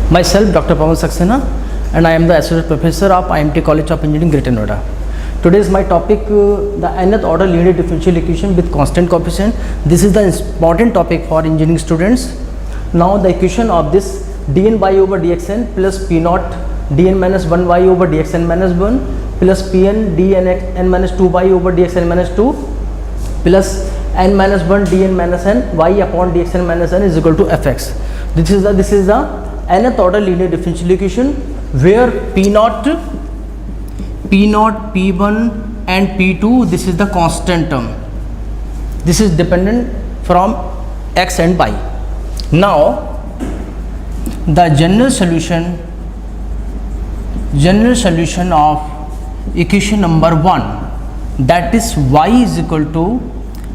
Myself, Dr. Pawan Saxena, and I am the Associate Professor of IIMT College of Engineering, Greater Noida. Today is my topic, the nth order linear differential equation with constant coefficient. This is the important topic for engineering students. Now the equation of this dn y over dxn plus p naught dn minus 1 y over dxn minus 1 plus pn dn n minus 2 y over dxn minus 2 plus n minus 1 dn minus n y upon dxn minus n is equal to fx. This is the nth order linear differential equation where p naught, p1 and p2, this is the constant term. This is dependent from x and y. Now the general solution of equation number 1, that is y is equal to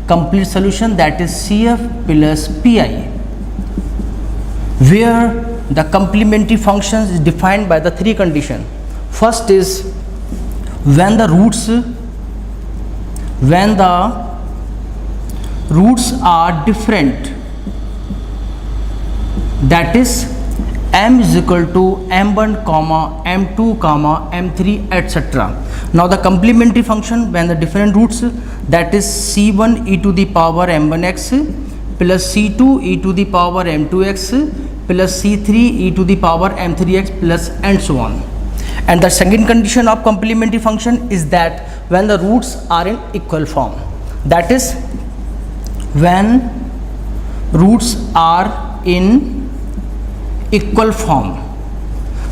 complete solution, that is CF plus PI, where the complementary functions is defined by the three conditions. First is when the roots are different, that is m is equal to m1 comma m2 comma m3 etc. Now the complementary function when the different roots, that is c1 e to the power m1x plus c2 e to the power m2x plus c3 e to the power m3x plus and so on. And the second condition of complementary function is that when the roots are in equal form, that is when roots are in equal form,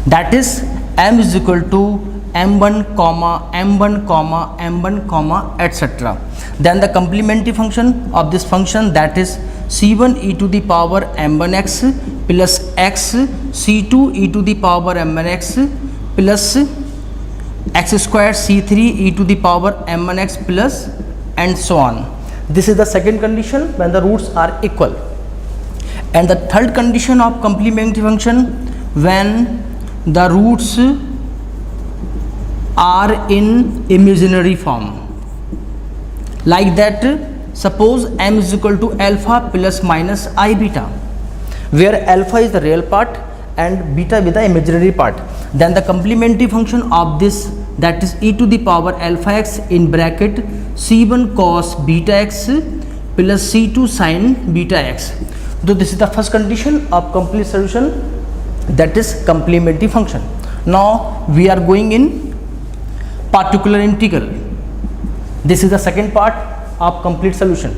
that is m is equal to m1 comma m1 comma m1 comma etc. Then the complementary function of this function, that is c1 e to the power m1x plus x c2 e to the power m1x plus x square c3 e to the power m1x plus and so on. This is the second condition when the roots are equal. And the third condition of complementary function when the roots are in imaginary form, like that suppose m is equal to alpha plus minus I beta, where alpha is the real part and beta with the imaginary part. Then the complementary function of this, that is e to the power alpha x in bracket c1 cos beta x plus c2 sin beta x. So this is the first condition of complete solution, that is complementary function. Now we are going in particular integral. This is the second part of complete solution.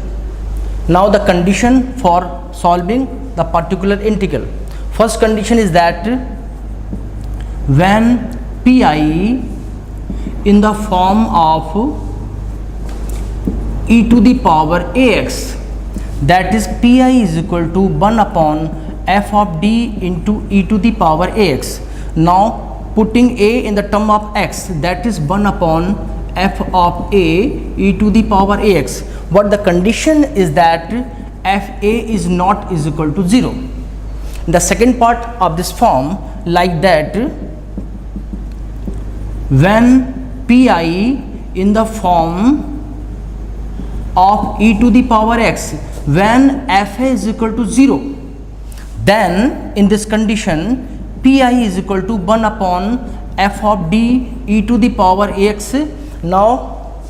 Now the condition for solving the particular integral. First condition is that when pi in the form of e to the power ax, that is pi is equal to 1 upon f of d into e to the power ax. Now putting a in the term of x, that is 1 upon f of a e to the power ax. But the condition is that f a is not is equal to 0. The second part of this form, like that when pi in the form of e to the power x, when f a is equal to 0, then in this condition pi is equal to 1 upon f of d e to the power ax. Now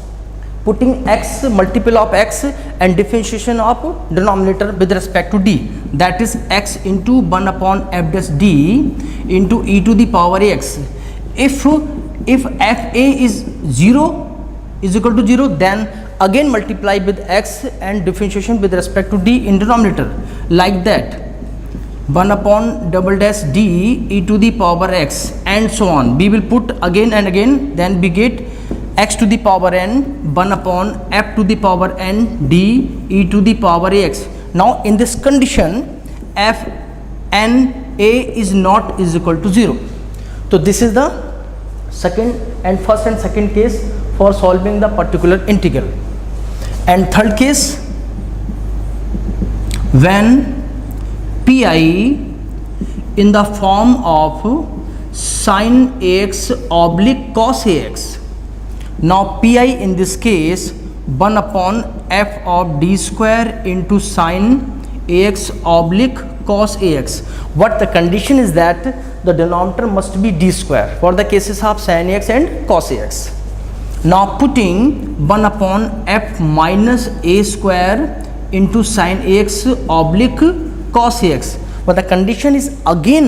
putting x, multiple of x and differentiation of denominator with respect to d, that is x into 1 upon f dash d into e to the power ax. If f a is 0 is equal to 0, then again multiply with x and differentiation with respect to d in denominator, like that 1 upon double dash d e to the power x and so on. We will put again and again, then we get x to the power n 1 upon f to the power n d e to the power ax. Now in this condition f n a is not is equal to 0. So this is the first and second case for solving the particular integral. And third case, when pi in the form of sin ax oblique cos ax. Now pi in this case 1 upon f of d square into sin ax oblique cos ax. What the condition is that the denominator must be d square for the cases of sin ax and cos ax. Now putting 1 upon f minus a square into sin ax oblique cos ax, but the condition is again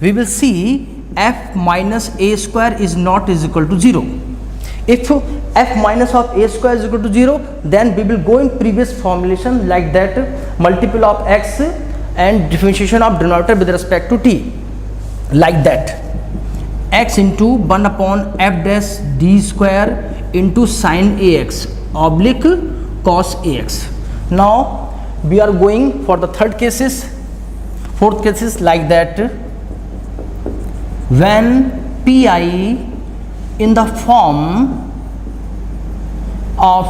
we will see f minus a square is not is equal to 0. If f minus of a square is equal to 0, then we will go in previous formulation like that, multiple of x and differentiation of denominator with respect to t, like that, x into 1 upon f dash d square into sin ax oblique cos ax. Now we are going for the third cases, fourth cases, like that, when pi in the form of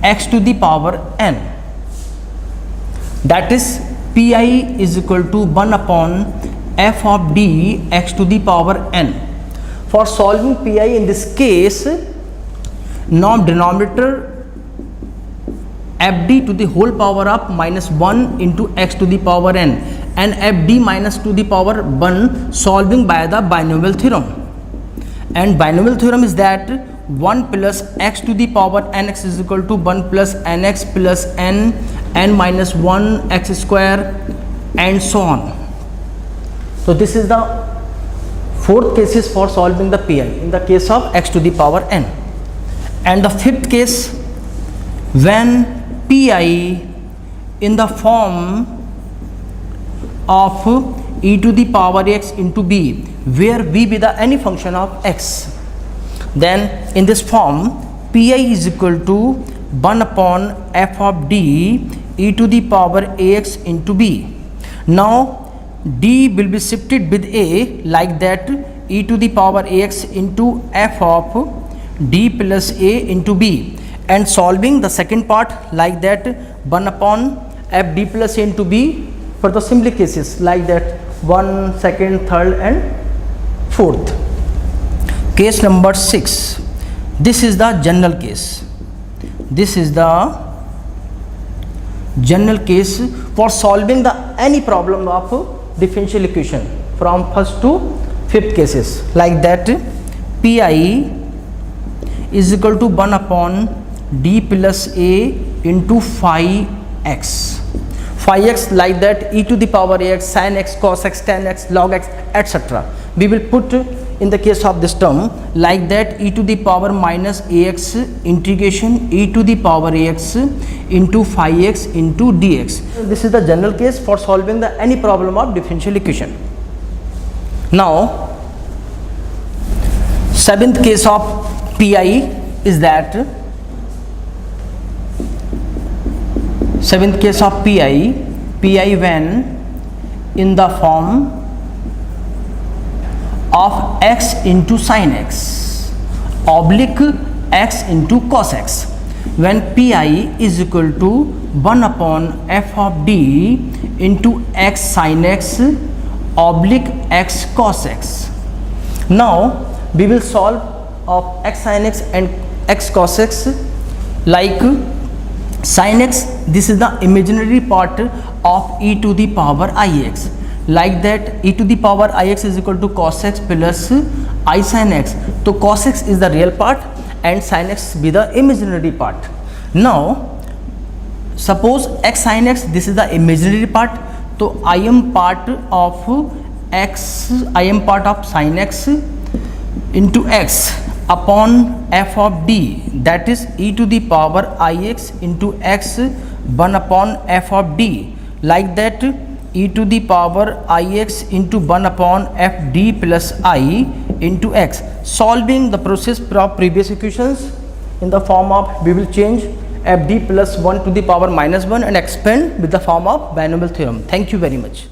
x to the power n, that is pi is equal to 1 upon f of d x to the power n. For solving pi in this case, now denominator fd to the whole power of minus 1 into x to the power n and fd minus to the power 1, solving by the binomial theorem. And binomial theorem is that 1 plus x to the power nx is equal to 1 plus nx plus n minus 1 x square and so on. So this is the fourth cases for solving the pi in the case of x to the power n. And the fifth case, when pi in the form of e to the power x into b, where b be the any function of x, then in this form pi is equal to 1 upon f of d e to the power ax into b. Now d will be shifted with a, like that, e to the power ax into f of d plus a into b, and solving the second part like that, 1 upon f d plus a into b for the simply cases, like that, 1, 2nd, 3rd and 4th. Case number 6, this is the general case. This is the general case for solving the any problem of differential equation from first to fifth cases, like that, pi is equal to 1 upon d plus a into phi x. Phi x, like that, e to the power ax, sin x, cos x, tan x, log x, etc. We will put in the case of this term like that, e to the power minus ax integration e to the power ax into phi x into dx. This is the general case for solving the any problem of differential equation. Now seventh case of pi is that, seventh case of pi when in the form of x into sin x oblique x into cos x, when pi is equal to 1 upon f of d into x sin x oblique x cos x. Now we will solve of x sin x and x cos x, like sin x, this is the imaginary part of e to the power ix, like that, e to the power ix is equal to cos x plus I sin x. So cos x is the real part and sin x be the imaginary part. Now suppose x sin x, this is the imaginary part, so I am part of x, I am part of sin x into x upon f of d, that is e to the power ix into x 1 upon f of d, like that, e to the power ix into 1 upon f d plus I into x. Solving the process of previous equations in the form of, we will change f d plus 1 to the power minus 1 and expand with the form of binomial theorem. Thank you very much.